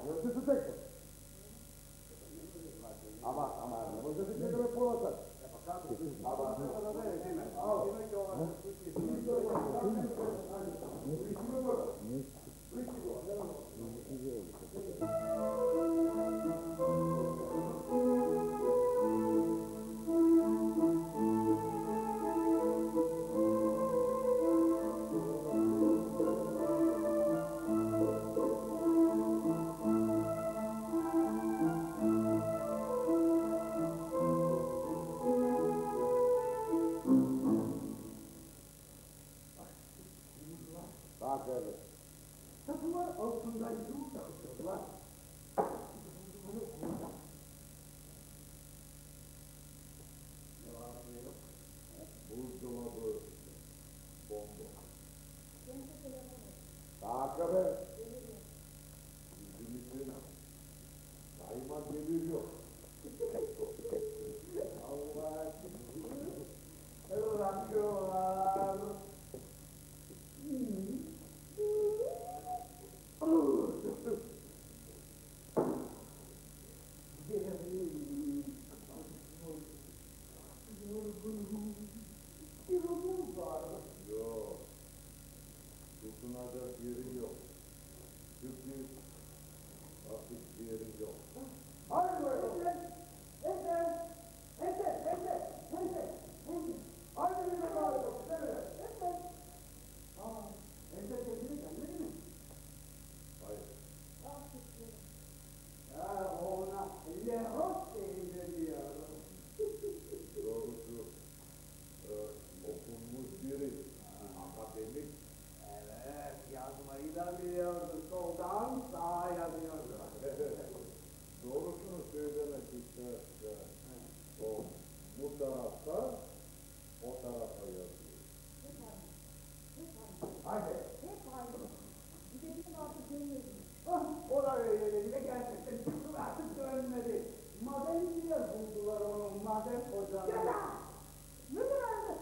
You're detective. Ama, non si dice come può essere. Kapılar altından yıl takıldılar. Ne var ne yok? Buzdolabı bomboş. Takip. Bizim daima gelir yok. Allah bırakıyorlar. Yorgunum var. Yok. Tutunacak yerin yok. Çünkü artık bir yerin yok. Hayır bakalım. Enter. Haydi bir bakalım. Enter. Enter kendini kendine mi? Hayır. Ya ona lehos diyor. Doğrusu okunmuş biri. Akademik. Evet, yazmayı da biliyordu. Soldan sağa yazıyordu. Doğrusunu söylemek isterse o bu tarafta o tarafa yazıyor. Hadi. O da öyle dedi de gerçekten çıktı artık dönmedi. Madenciler buldular onu, maden ocağını. Müdürler!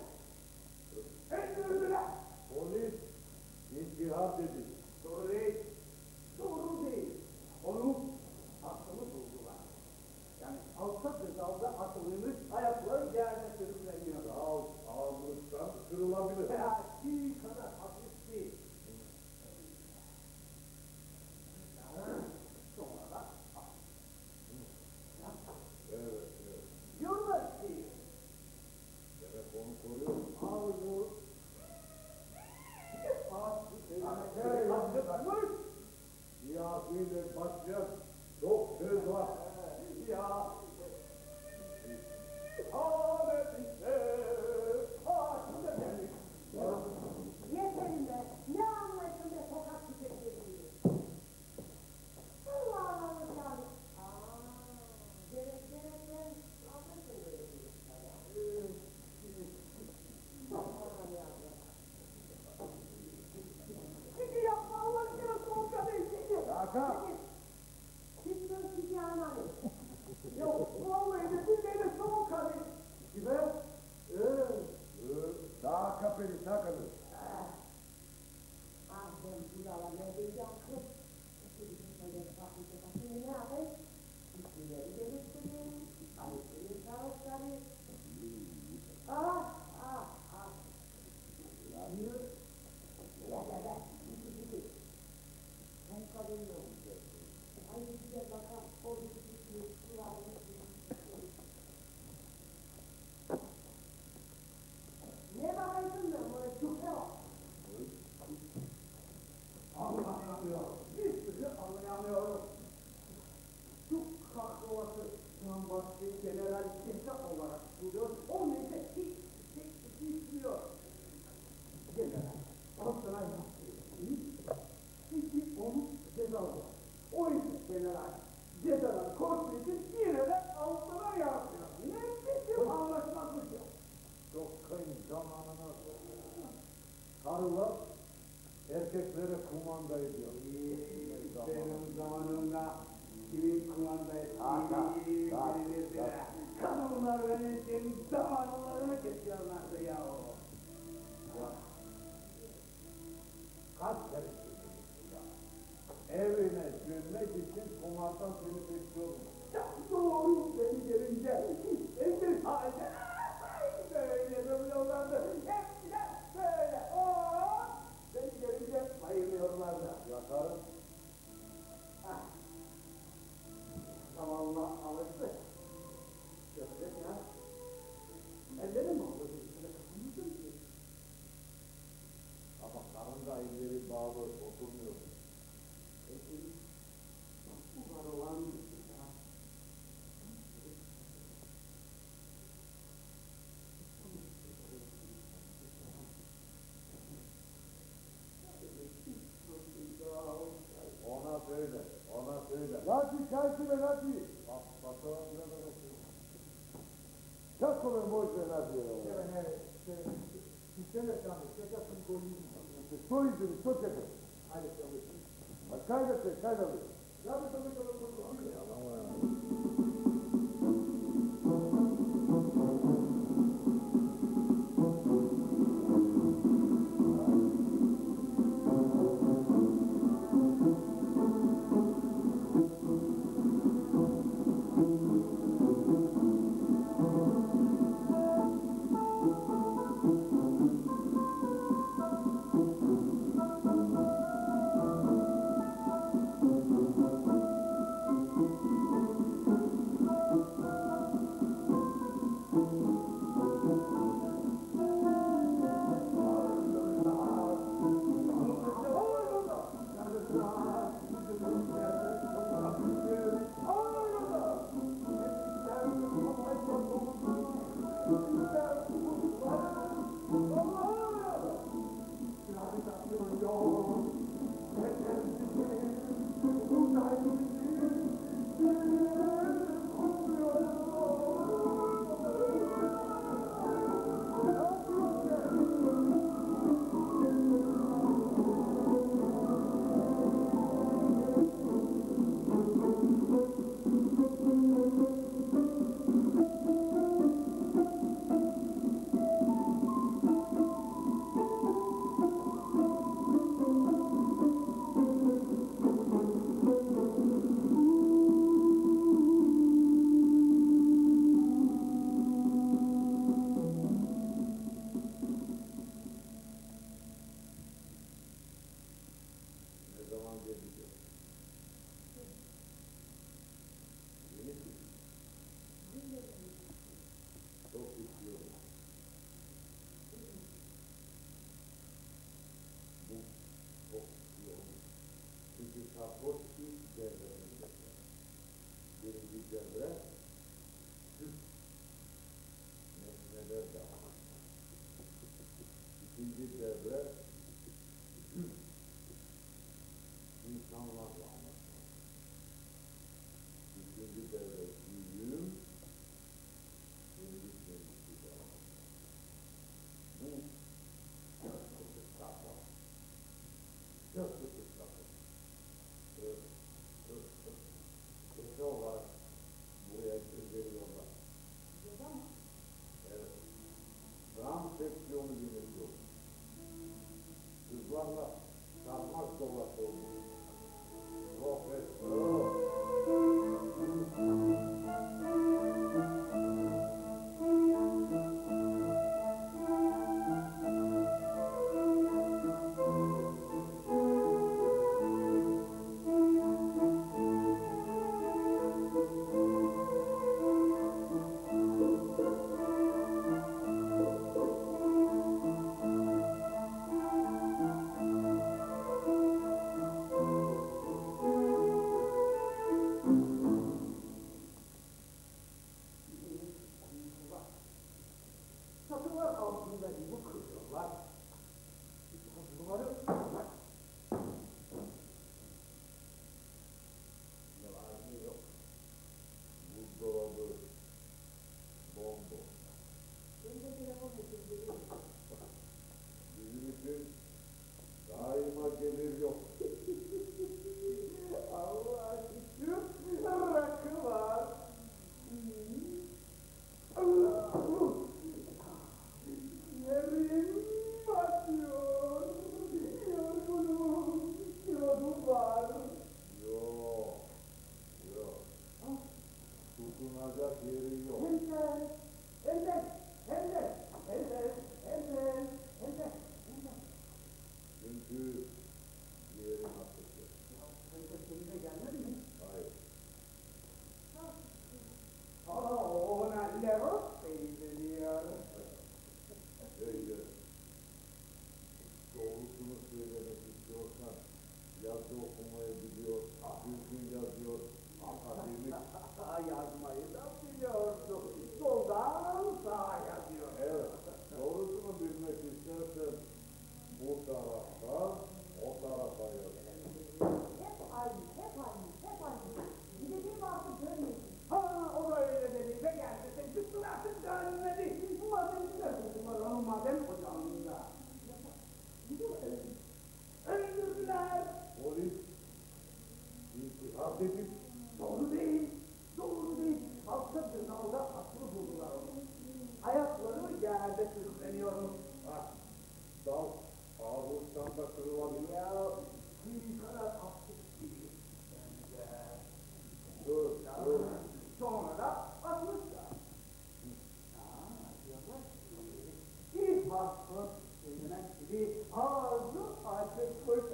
Öldürdüler! Polis intihar dedi. Doğru değil. Doğru değil. Onu asılı buldular. Yani alçak cezalı atılmış, ayakları yerde sürükleniyor. Ya ağırlıktan kırılabilir. Ki kadar hafif değil. Sonra da Evet. diyorlar ki Demek onu koruyor. ağzı Siyasiyle başlayan çok söz var. ya ahmetinde şimdi geldik. Yeterim be, ne anlarsın be sokak çiçekleri gibi. Allah Allah çağırdı. Gerek anlarsın böyle bir Çiki yapma Allah aşkına son kadın çiki. Hakan! Çiki çiki anlayın. Yok vallahi de dinleyin son kadın. Kime? Daha kapeli takılır. Ben buralar ne diyeceğim kız? Şimdi ne yapayım? İsimleri değiştireyim. Ayıpları sağlıkları. Ya. Son kadın ne olacak? Ay güzel bakalım. O bir kulağını ne bakıyorsun ben böyle çok ne var? Anlayamıyorum. Bir türlü anlayamıyorum. Şu kahrovası Nambatçı General Ceza olarak duruyor. O neyse hiç istiyor. General, altına yaptığı peki onu cezalar. O ise general, cezalar korktuğu için yine de altına yapıyor. Ne biçim anlaşmazlık yok. Çok kayın zamanına karılar erkeklere kumanda ediyor. Benim zamanımda kimin kumanda Hakan, ettiğini Hakan, bilirdi. Hakan. Kadınlar benim zamanlarımı kesiyorlardı ya o. Kaç kere söyledim ya. Evine dönmek için Hasan seni bekliyorum. Ya doğru seni görünce bir halde böyle duruyorlardı. Hepsiler böyle. Beni görünce bayılıyorlardı. Yakarım. Ah. Zamanla alıştı. Gördün ya. Ellerim oldu. Üstüne kapılmışsın ki. Ama karın da elleri bağlı oturmuyor. Peki. Bu var olan ya. Ona söyle, ona söyle. Naci, çay söyle Naci. Bak, bakalım biraz da bakayım. Çok kolay boş ver Naci. Что идет, что это? Кайда ты, кайда вы? Я бы только Ne zaman gelecek? Yeni mi? Çok istiyorum. Bu çok istiyorum. Çünkü sarhoş ilk devrelerinde. Birinci devre süt nesnelerle anlaşmak. İkinci devre süt insanlarla anlaşmak. Üçüncü devre büyüğüm, kendi kendisiyle anlaşmak. Bu çok kısıtlı. Çok kısıtlı. Kısa olarak buraya gönderiyorlar. Evet. Transseksiyonu yönetiyor. Kızlarla sarmak dolaş olmuş. Profesör. Çatılar altında bu kırıyorlar. Bunları Yararı yok. Buzdolabı bomboş. Bizim için daima gelir yok. Allah şükür rakı var. Allah! Yerim batıyor. Yorgun anda kırılabilir. Ya bir kadar attık gibi. Dur, dur. Sonra da atmışlar. Diyorlar ki bir pasport söylemek gibi ağzı açıkmış.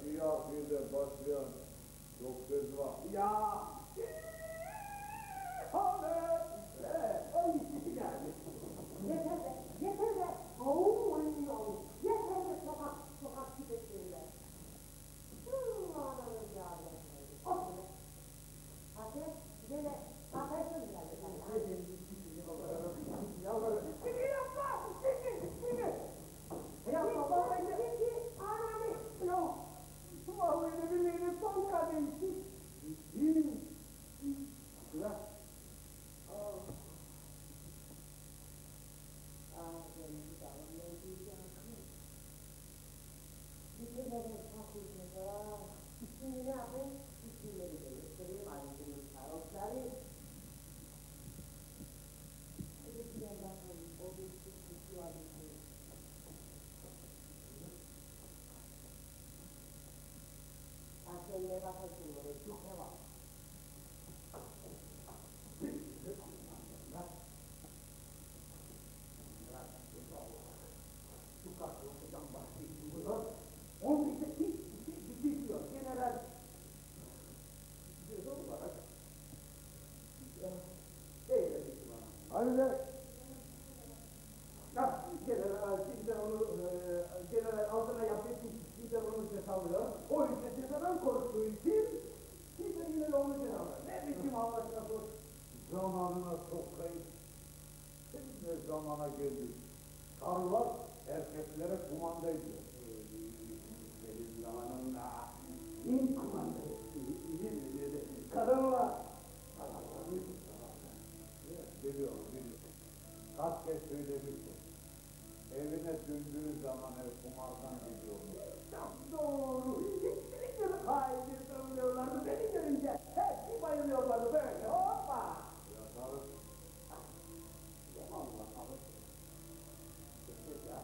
İyi akılda başlayan çok söz var. Ya haber işte o ikisi geldi. Yeter be, yeter be. Oy, yeter be sokak köpeklerine. Ananın yağları. Olsun be. Hakem, gene atarsın geldi sen. Kimi yapma? Kimi? Yapma baba. Peki, anneanne. Yok. Vallahi billahi son kademsi. Ya. Bitirmeden saklayacağız. Şimdi ne yapayım? İsimleri de göstereyim. Ayrıca sarhoşları. Ötekiler bakalım. O bir kutu var. Hakemle bakasın böyle. Çok ne var? Şu karşılaşmadan bahsettiğimiz 18 bitiyor. General bir olarak öyle bir bana. Hadi de. General şimdi onu general altına yaptığı için şimdi onu ücret alıyor. O ücretten korktuğu için şimdi yine onu ücret alıyor. Ne biçim anlaşma bu? Zamanına sokayım. Şimdi zamana geldik. Karılar erkeklere kumanda ediyor. Benim zamanımda kim kumanda ettiğini iyi bilir. Karınlar. Biliyorum. Kaç kez söylemiştim. Evine döndüğü zaman ev kumardan gidiyormuş. Çok doğru. Hiçbirikleri haindir sanıyorlardı beni görünce. Hepsi bayılıyorlardı böyle. Hoppa. Yatarız. Allah Allah. Ya.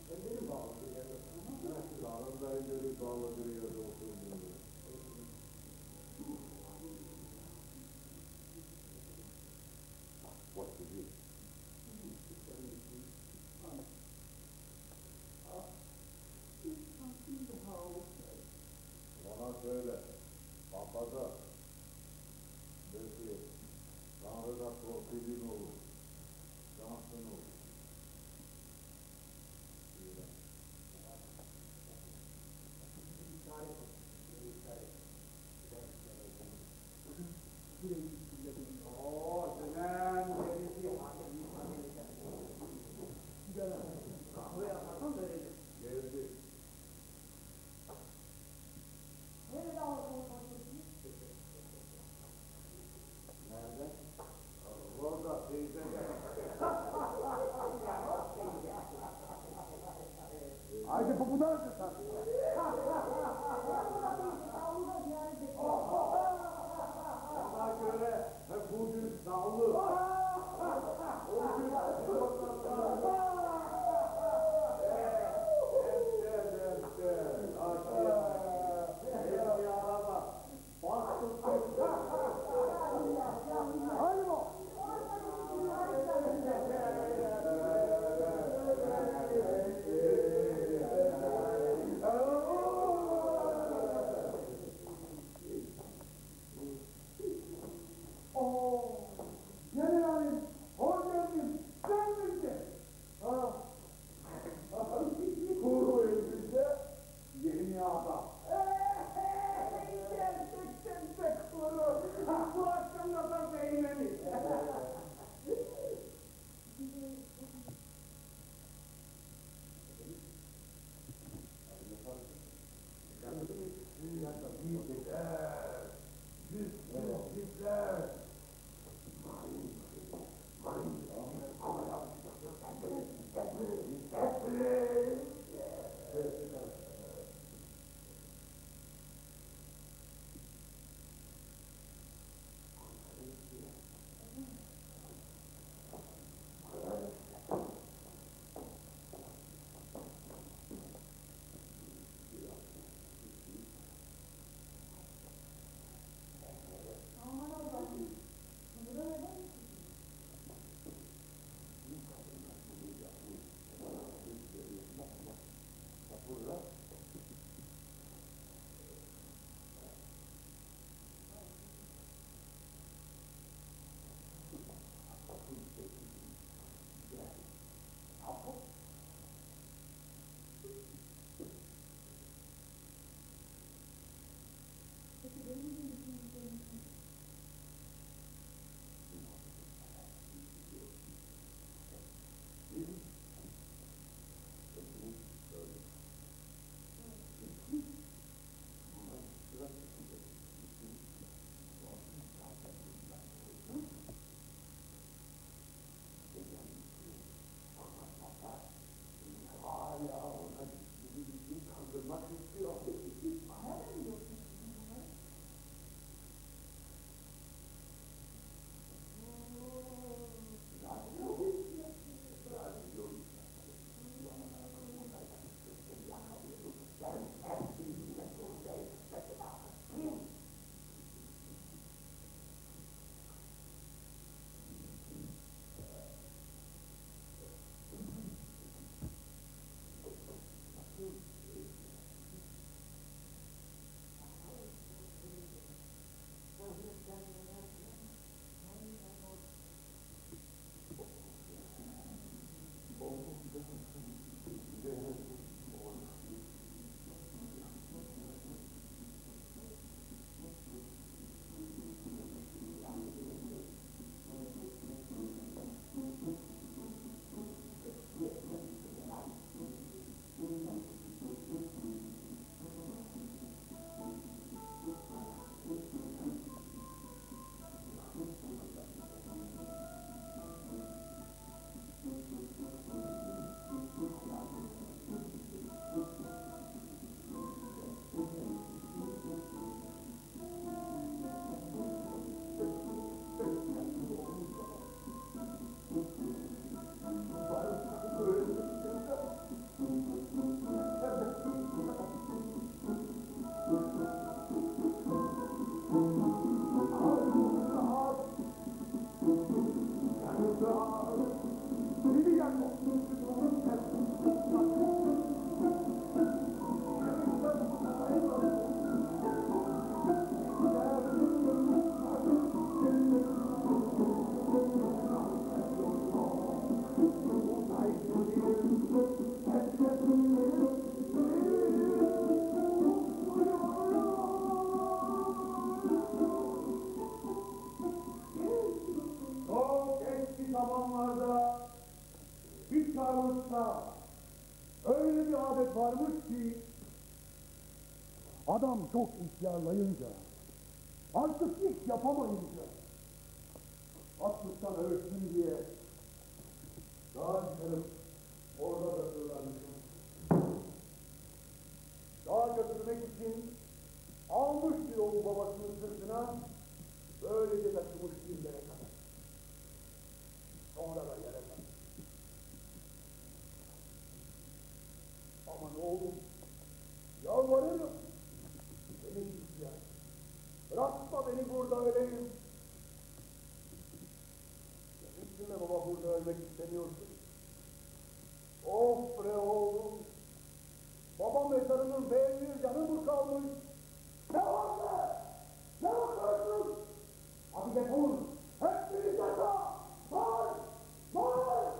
Benim bağlı bir yerde. Sağında ileri bağladığı yerde oturmuyor. What to do? Ona söyle. Papaza. Belki Tanrı'da profilin olur. Şansın olur. Oo, dönem gerisi hakemi kahve yaparsan verelim. Geldi. Nerede aldın konuşuyorsun? Nerede? Orada teyzede. Haydi popüler sen. Ona göre bugün sağlı. O gün aramızda öyle bir adet varmış ki adam çok ihtiyarlayınca, artık hiç yapamayınca açlıktan ölsün diye dağa çıkarıp orada bırakırlarmışım. Dağa götürmek için almış bir oğlu babasının sırtına, böylece taşımış bir yere kadar. Sonra da yere kadar. Aman oğlum, yalvarırım. Beni ihtiyar. Bırakma beni burada öleyim. Demiştin mi baba burada ölmek istemiyorsun? Of bre oğlum. Baba mezarının bir yanı mı kalmış? Ne var be? Ne bakıyorsun? Hadi defolun. Hepsini yata. Var. Var.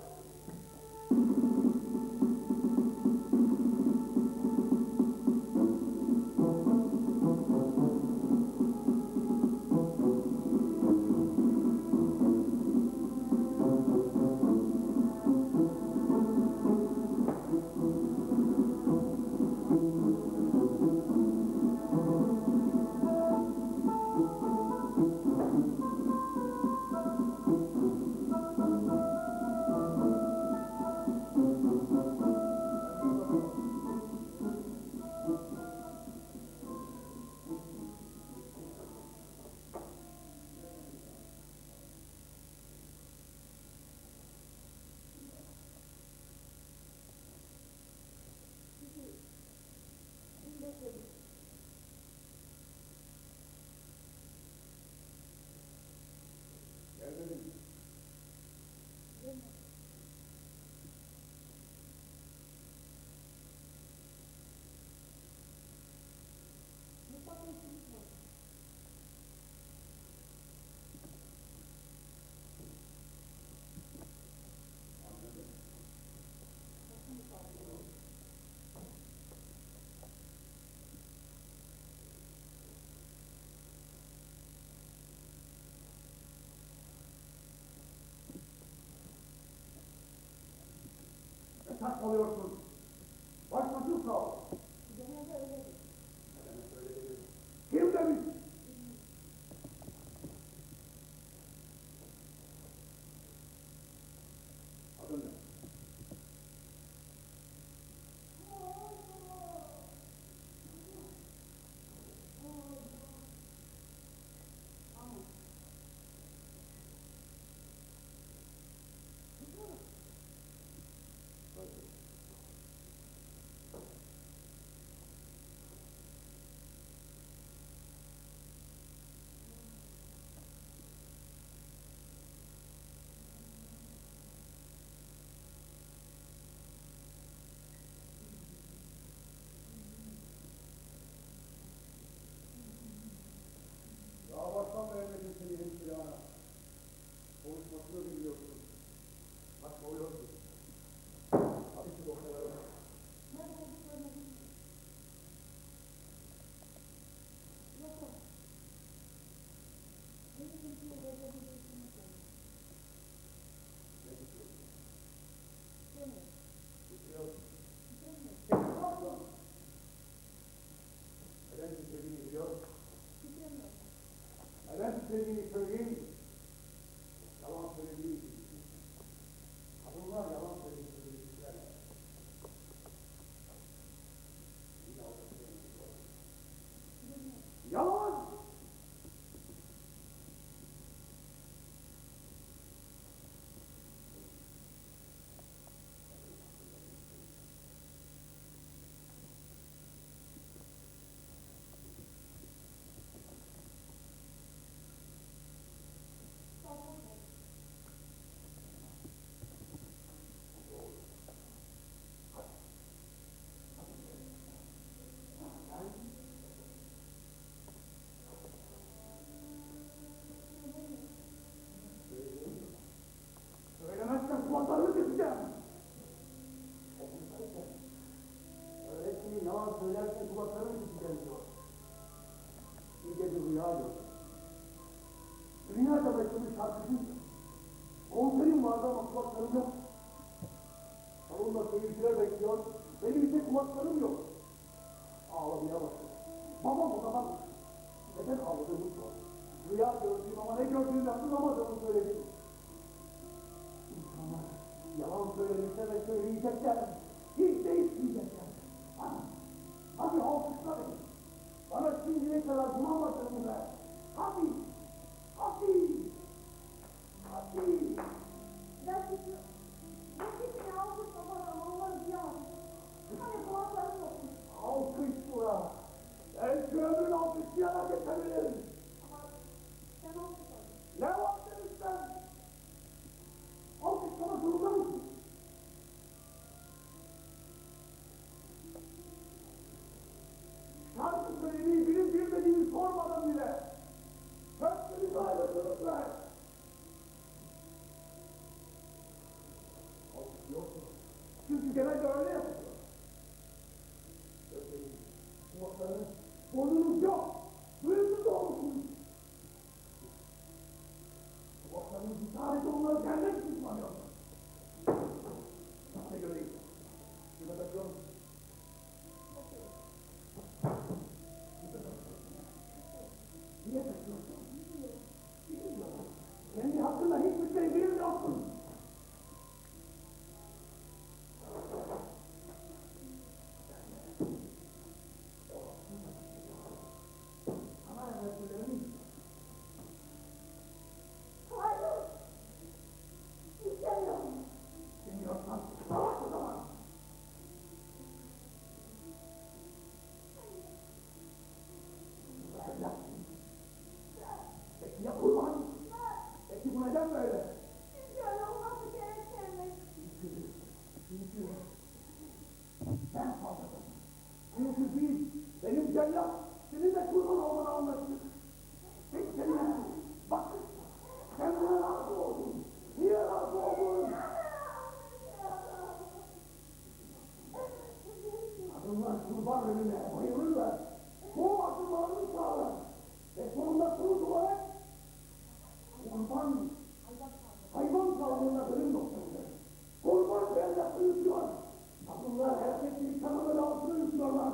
Saçmalıyorsun. Başkasın sağ ol. Genelde öyledir. Neden söylediniz? Kim demiş? Adın ne? Ya baştan beğenmedim seni hemşirana. Konuşmasını bilmiyorsun. Saçmalıyorsun. Hadi şu doktora bak. Nerede olduklarını bilmiyorum. Yok yok. Beni kimseye verebileceğini söyle. Ne tutuyorsun? Demiyorum. Tutuyorsun. Demiyorum. Tutuyorsun. Neden tutuyorsun biliyor? Demiyorum. Neden tutuyorsun söyleyeyim. Yalan söylediğin seyirciler bekliyor. Benim ise kulaklarım yok. Ağlamaya başladı. Babam odadan neden ağladığımı sordu. Rüya gördüğüm ama ne gördüğümü hatırlamadığımı söyledim. İnsanlar yalan söylemişler ve söyleyecekler. Hiç değişmeyecekler. Hadi alkışla beni. Bana şimdiye kadar bulamadığımı ver. Hadi. Hadi. Hadi. Rakibini alkışla bana onları diyemezsin. Hani kulakların yoksun. Alkışla. Belki ömrün alkışlayarak geçebilir. Ama sen alkışladın. Ne var demişten? Alkışlama zorunda mısın? Şarkı söylediği bilip bilmediğini sormadan bile. Hepsini ayrıntılık ver. Alkışlıyorsun. Çünkü genelde öyle yapıyor. Gözlerin, kulaklarınız, burnunuz yok. Duygusuz olmuşsunuz. Kulaklarınız sadece onları gelmek için kullanıyorlar. Ne göreyim? Şuna takıyor musun? Niye takıyorsun? Bilmiyorum. Kendi hakkında hiçbir şey bilmiyorsun. Sana evvel söylerim. Hayır. İstemiyorum. Bilmiyorsan savaş o zaman. Evlatsın. Peki ya kurban? Peki bu neden böyle? Çünkü öyle olması gerekirmiş. Çünkü ben fazladım. Çünkü biz, benim cellat, senin de kurban olmanı anlaştık. Peki seninle bakışla, sen buna razı oldun. Niye razı oldun? Kadınlar kurban önüne bayılırlar. Bu akıllarını sağlar. Ve sonunda sonuç olarak kurban hayvan sağlığına bölüm noktası. Kurban cennetini yutuyor. Kadınlar erkekleri kanalın altına yutuyorlar.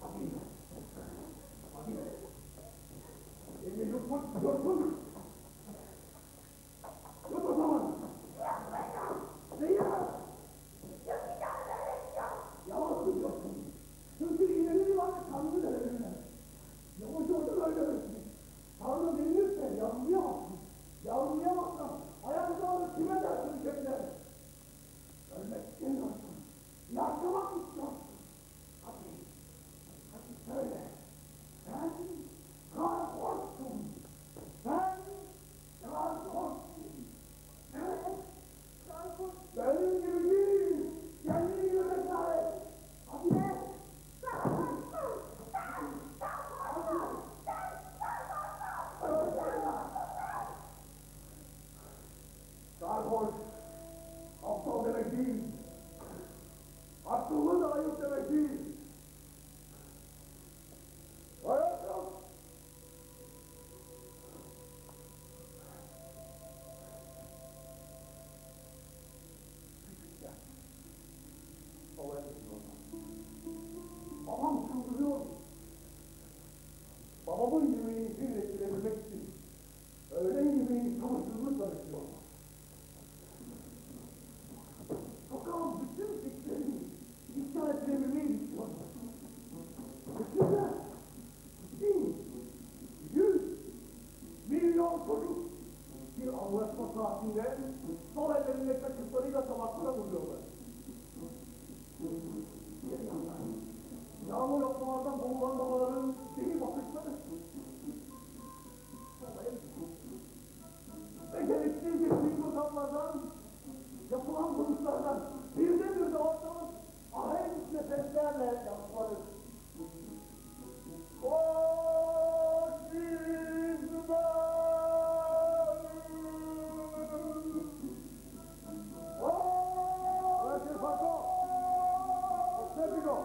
Hadi. Hadi. Elini yutmak istiyorsun. Yut o zaman. Neyi? Yalan söylüyorsun. Çünkü iğneleri var ve kanını verebilirler. Yavaş oradan öldürürsün. Tanrı denilirse yavrulayamazsın. Yavrulayamazsan ayaklarını kime dersin kediler? Ölmek istemiyorsun. Yaşamak istiyorsun. Hadi. Hadi söyle. Sen sarhoşsun. Sen sarhoşsun. Evet. Sarhoş. Benim gibi değil. Kendin gibi cesaret. Hadi ne? Sarhoş, aptal demek değil. Akıllı da ayıp demek değil. Hayatım. Küçükken, babaya gidiyorlar. Babam çıldırıyor. Babamın yemeğini bir etkileyebilmek için öğlen yemeğini sabırsızlıkla bekliyorlar. Sokağın bütün fikirlerini isyan ettirebilmeyi istiyorlar. Düşünsene, 100 milyon çocuk bir anlaşma saatinde sol ellerinde kaşıklarıyla tabaklara vuruyorlar. Bir yandan yağmur lokmalardan boğulan babaların deli bakışları. Beceriksizce büyük odanlardan yapılan vuruşlardan bir de ortalık ahenk nefeslerle yansımadır. Koş İzmir! Gracias, Paco! Obsérvilo!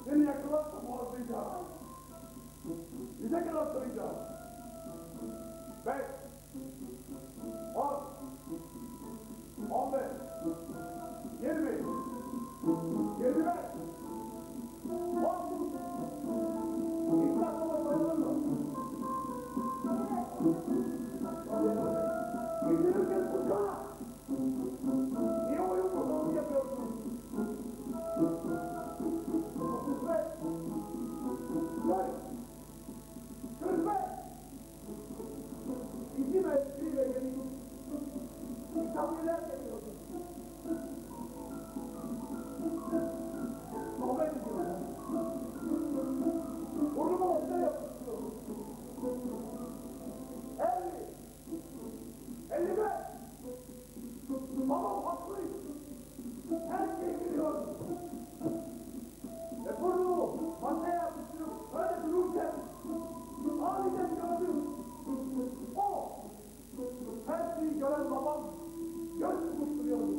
Seni yakalarsa boğazlayacağım. Yüze kadar saracağım. 5, 10, 15, 20, 25, 30. İlk dakikada sayılır mı? İzlenirken tutsana. Niye oyun bozanlık yapıyorsun? 35, 40, 45. İki mesleğiyle gelip İslamlılar geliyorsun. Sohbet ediyorlar. Burnumu ortaya yapıştırıyorum. 50, 55. Babam haklı. Her şey biliyor. Ve burnumu masaya yapıştırıp öyle dururken aniden gördüm. O her şeyi gören babam göz kırptırıyordu.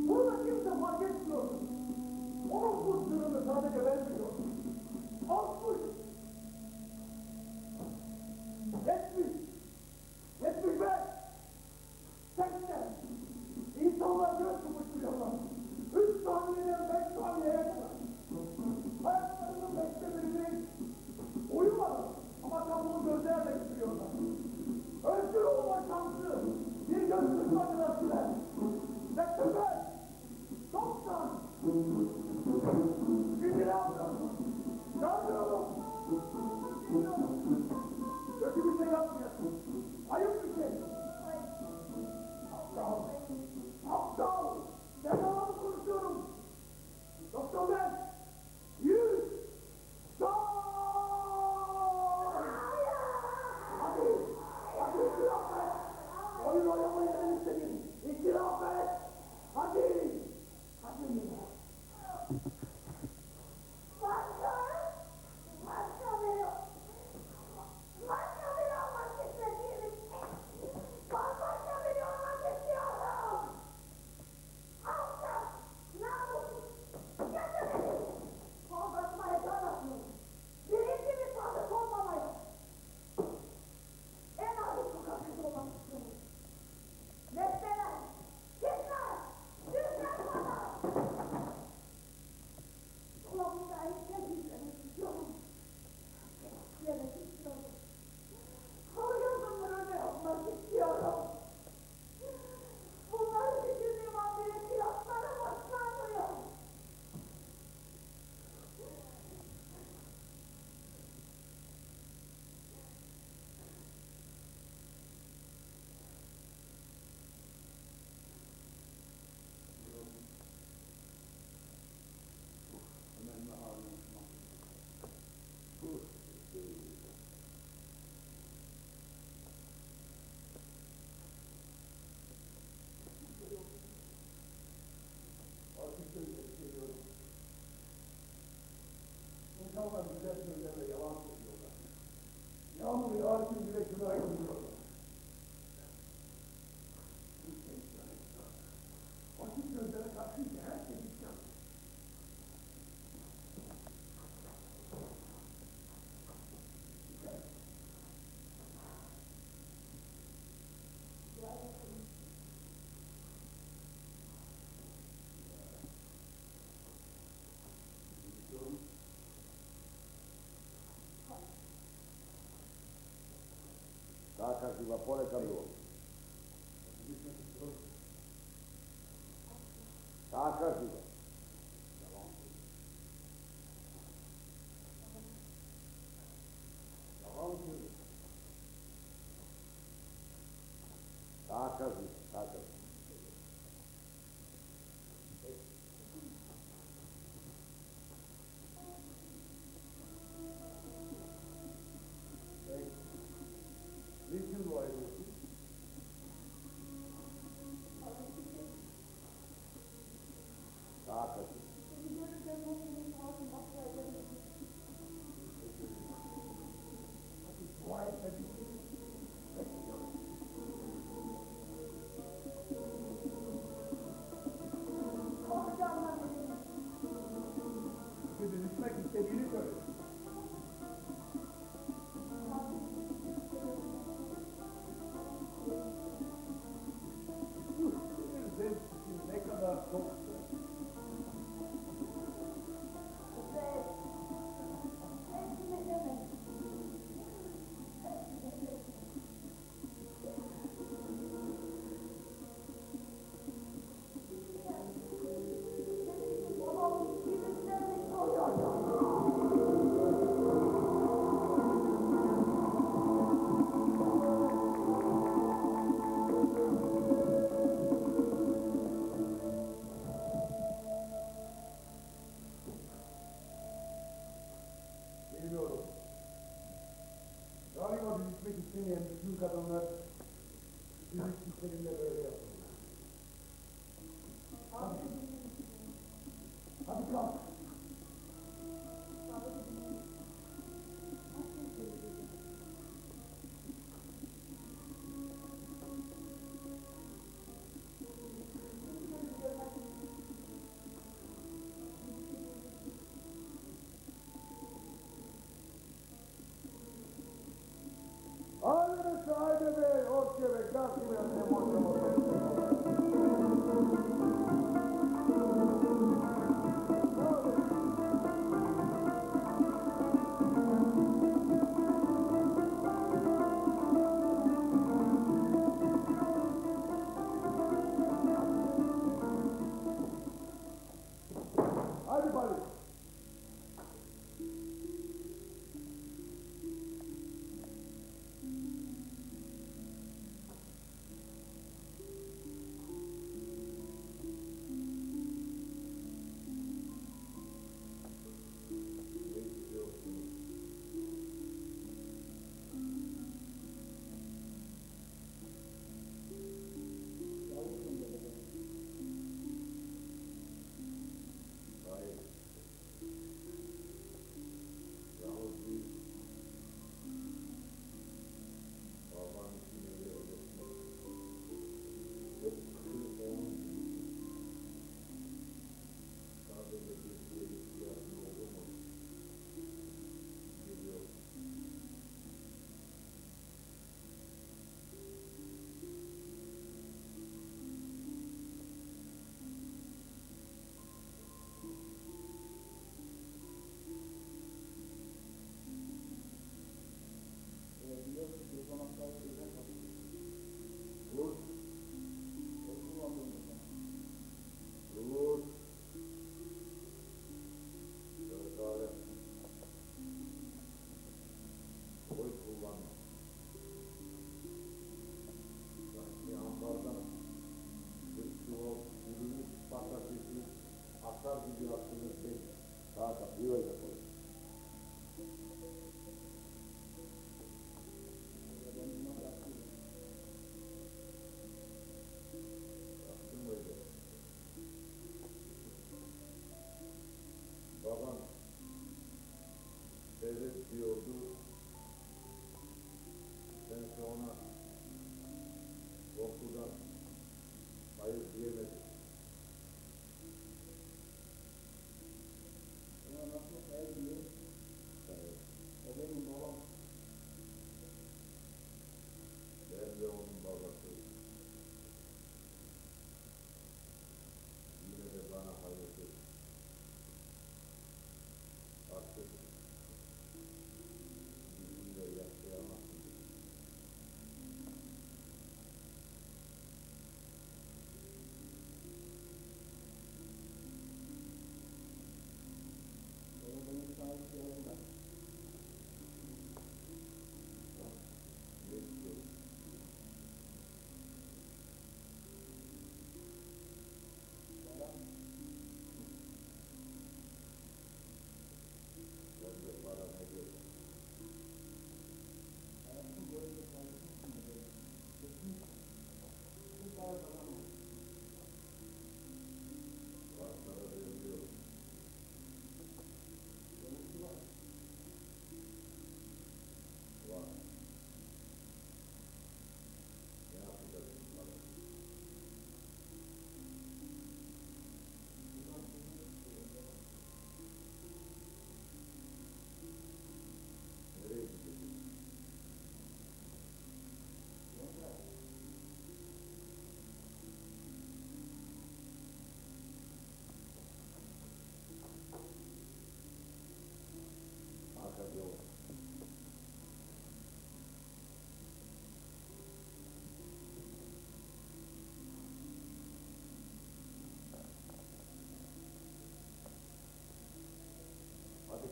Bunu da kimse fark etmiyordu. Onun kurtulduğunu sadece ben biliyordum. 60, 70, 75, 80. İnsanlar göz kırptırıyorlar. 3 saniyeden 5 saniyeye kadar. Hayatlarının 5'te birini uyumadan ama kapalı gözlerle geçiriyorlar. Özgür olma şansı bir göz kırpma kadar sürer. 85, 90. Gücünü alıyorum. Çağırıyorum. Kötü bir şey yapmıyorsun. Ayıp bir şey. Aptal. Aptal. Ben yalan konuşuyorum. 95, 100. Hadi. Hadi itiraf et. Oyun oynamayı ben istedim. İtiraf et. Hadi. Hadi. İnsanlar güzel sözlerle yalan söylüyorlar. Yağmur yağarken bile günah yapıyorlar. Açık sözlere karşıysa herkes isyan. Sacas di vapore carbone. Sacas di vapore. Sacas di vapore. Niçin dua ediyorsun? Sacas. Dua etmedin. gitmek istediğini söyledi. Bu sinir zevkisi ne kadar çoktu. Bilmiyorum. Galiba büyütmek istemeyen bütün kadınlar büyüttiklerinde böyle yapıyorlar. Hadi. Hadi kalk. Hadi sahibi bey, hoş geldin. Kalk gibi ne Hadi bari. Hayır. Yalnız değil. Baban için öyle öğretmek. Tıpkı onun gibi. Sadece bir şeye ihtiyacın oldu mu? Geliyor. Dur. Dur. Şöyle. Oy kullanma. Sanki ambardan bir çuval ürünü patatesi atar gibi aklını tek. Sağa kapıyı öyle koy. Yaptın böyle. Baban evet diyordu. Sense ona korkudan hayır diyemedin. Ben de onun babasıyım. Yine de bana hayırdır. Artık bizimle yaşayamazsın. Benim sana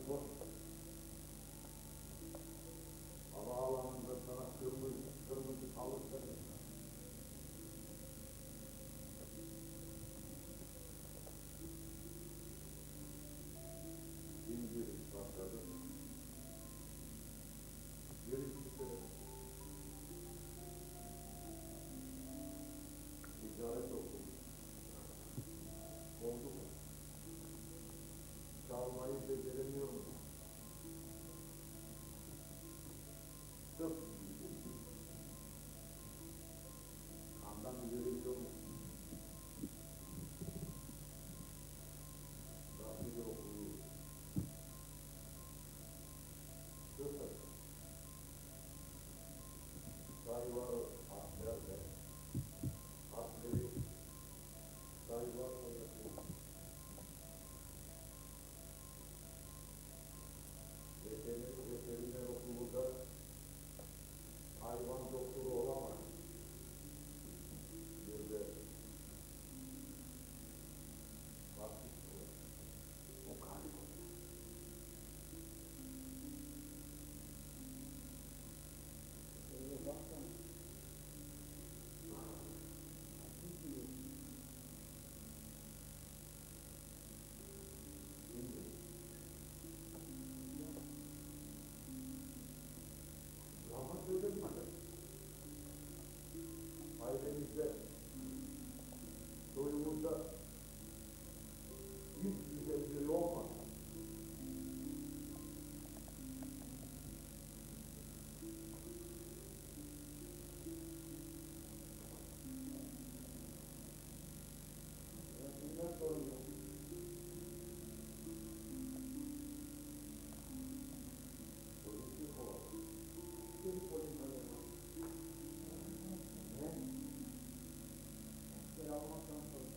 koş. Havaalanında sana kırmızı kırmızı kalırsa zincir patladı. Birincisi ticaret okulu. Oldu mu? Çalmayı beceremiyor musun? Tıp. Kandan görüyor musun? Rahil okulu. Sıfır. Sayıları askerde. Askeri sayılarla yapıyor. Veteriner okulunda hayvan doktoru olamaz. Bir de pratik olur. O kaybolur. Öyle baksana. Şimdi Rahmet söylemişler. Ailemizde, soyumuzda hiç güzelleri olmaz. Bundan sorun yok. Çocuk olur. Bir polis arıyor. Ne? Askeri almaktan sonra.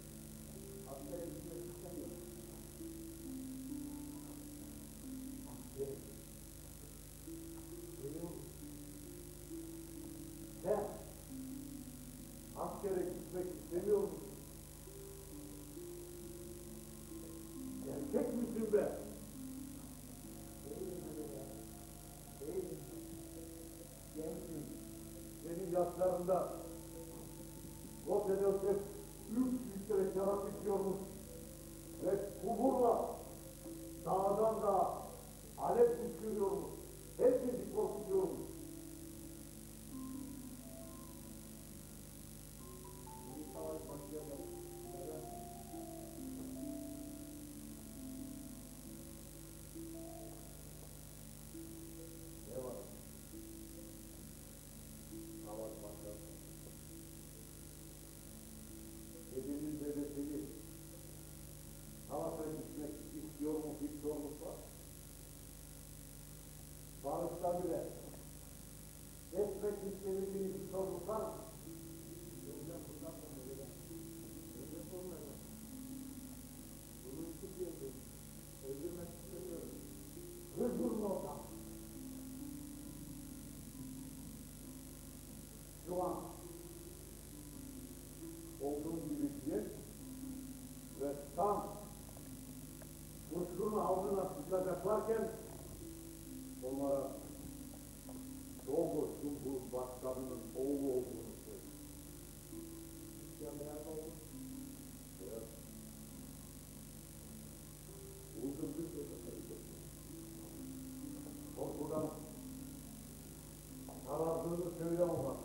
Askere gitmek istemiyor. Asker. Görüyor musun? Sen askere gitmek istemiyor musun? Gerçek misin be? Değilim öyle ya. Değilim. Gençsin. Senin yaşlarında Los Angeles'te 3 litre şarap içiyormuş. Ve kuburla dağdan da alev düşürüyormuş. Herkesi korkutuyormuş. Bir savaş başlayacak. Neden? Ne var? Savaş başlar. Kedinin bebesini savaşa gitmek istiyor mu, bir sorumuz var. Barışta bile etmek istemediğini bir sorumuz var mı? Hocam bundan sonra öyle. Öyle sormayın. Bunu istiyorum. Öldürmek istemiyorum. Hızlı oradan. Şu an olduğum gibi diye ve tam kurşunu ağzına sıkacaklarken onlara Doğu Cumhurbaşkanı'nın oğlu olduğunu söyledi. Ya beyaz oldu. Evet. Uzun bir süre korkudan sarardığını söyle ona.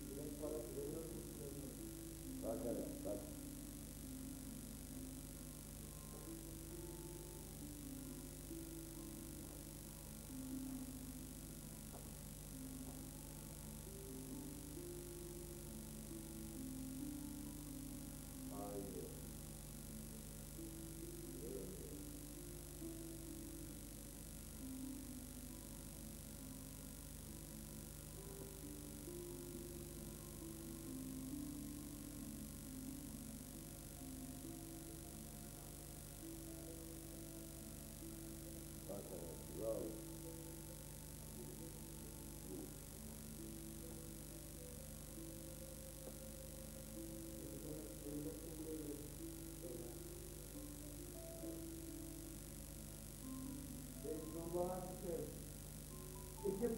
Direkt parası veriyor musun? Bak hele, bak.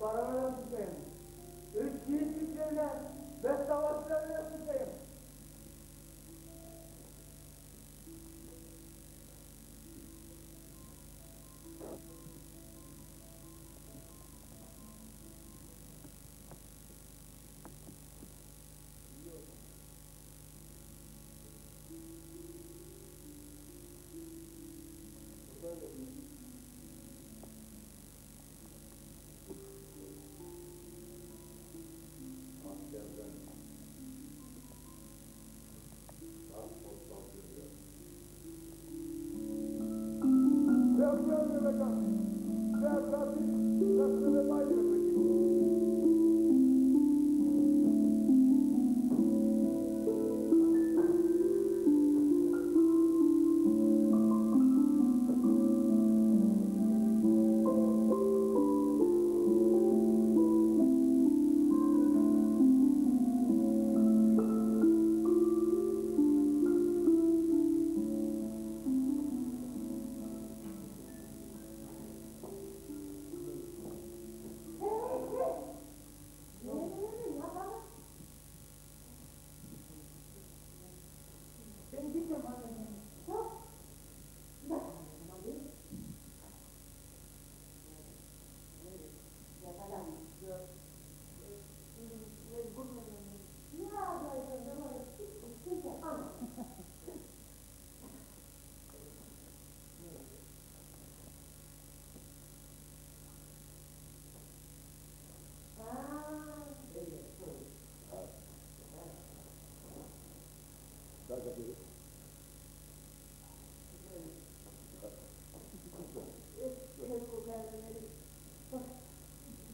paramı tutayım. 3 yiğit güçlerine ve savaşlarına tutayım.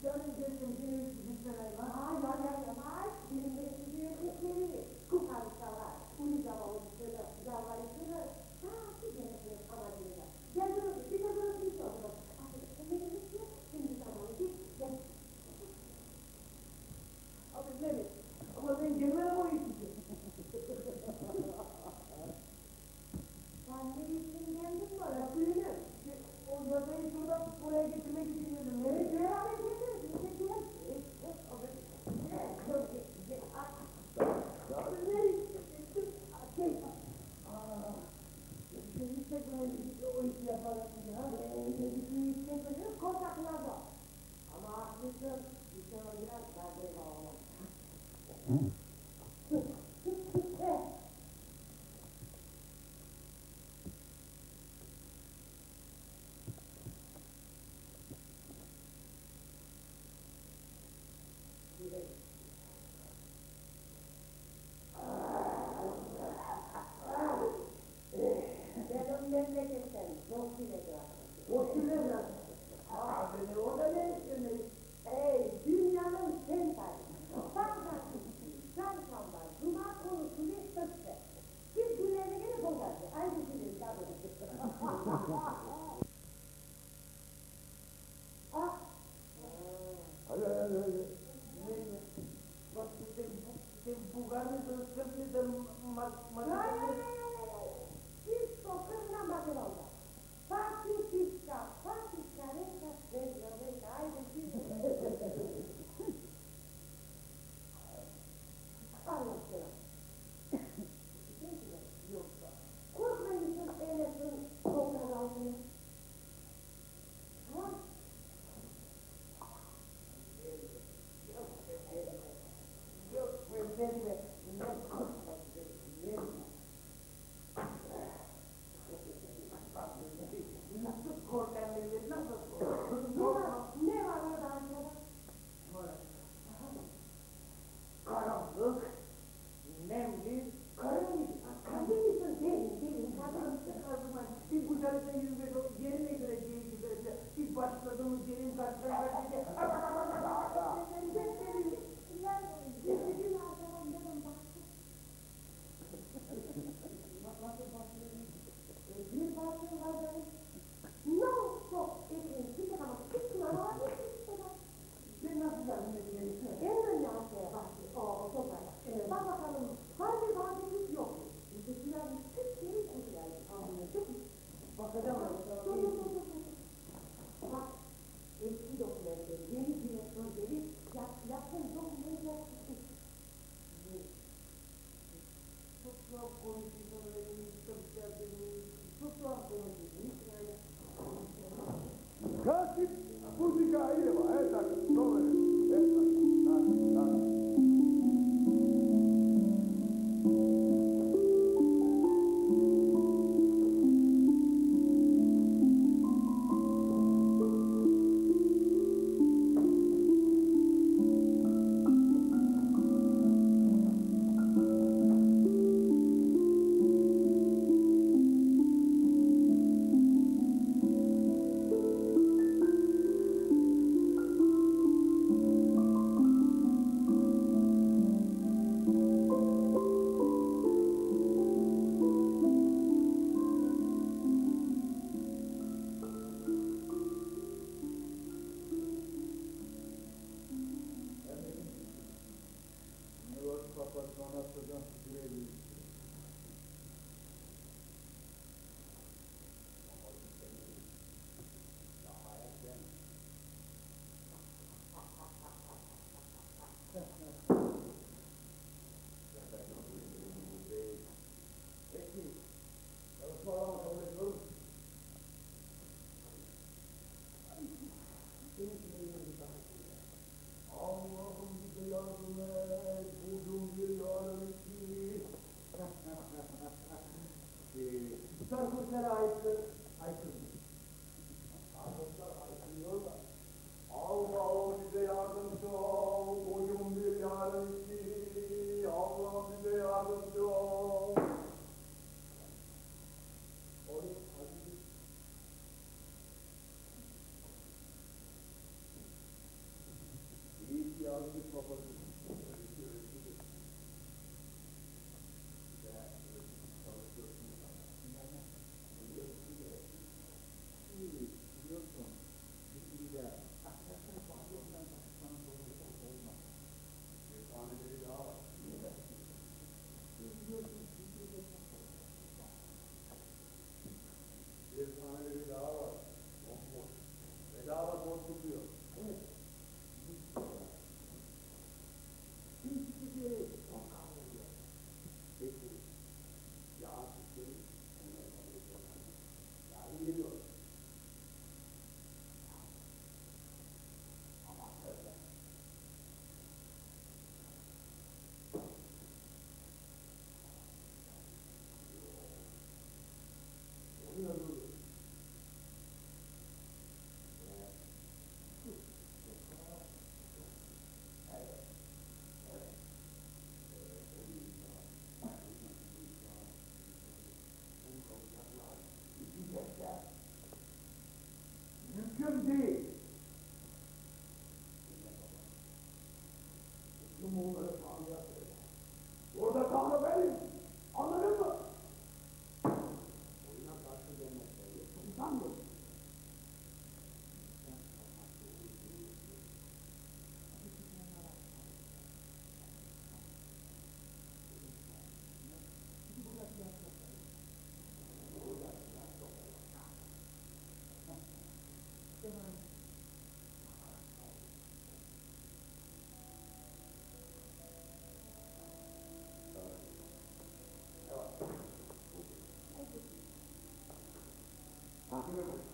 Canım gözüm günü gitmeler var. Abi ne mi? Ama ben gelmem o iş için. Ya suyunu, o yazayı şuradan buraya getirmek için dedim. Ne? O işi yaparım ya. Ama haklısın, bir şey biraz daha olmaz. Benim memleketten dost bile bırakmadı. O şimdi biraz. Aa beni orada ne istemeyiz? Ey dünyanın sen tarihi. Baksana, çarşamba, cuma konusu ne sözse. Kim günlerine gene bozardı. Aynı şeyleri Ah! Bak sen bu garnizonu sırtınızda Siz sokakından bakın orada. Patriska, reka, haydi siz. Anlatıyorum. Yoksa, korkmayın eylesin toprağın altını. Tamam. Yok ben de nasıl korkan millet nasıl korkan? Ne var orada arkada? Karanlık, nemli, karın gibi. Kadın mısın? Derin, kadın. Bir kucakta yürümek yerine göre değil güzelce. Bir başladığımız yerin karşısına Benim arkamdan Çok konuşuyorsun öyle çok geldin. Çok tuhaf konuşuyorsun. Hiç yani. Katip muzika idemo, tako, dobro je, tako. Allah'ım bize yardım et, bugün bir yarın iki. Sarhoşlara aykırı. Aykırı. Sarhoşlar haykırıyor da, Allah'ım bize yardımcı ol, bugün bir yarın iki. Allah'ım bize yardımcı ol. İyi ki yazdık babacığım. Bir taneleri daha var. Bomboş. Bedava korkutuyor. Evet. Hiçbir çok kavruluyor. Peki. Ya artık onları kabul ediyorlar. Yarın geliyor. Ama öyle. Onu öldürdü. Mümkün değil. Tüm bunları Tanrı'ya söyle. Burada Tanrı benim. Anladın mı? Oyuna karşı gelmekleri utanmıyor. Ha.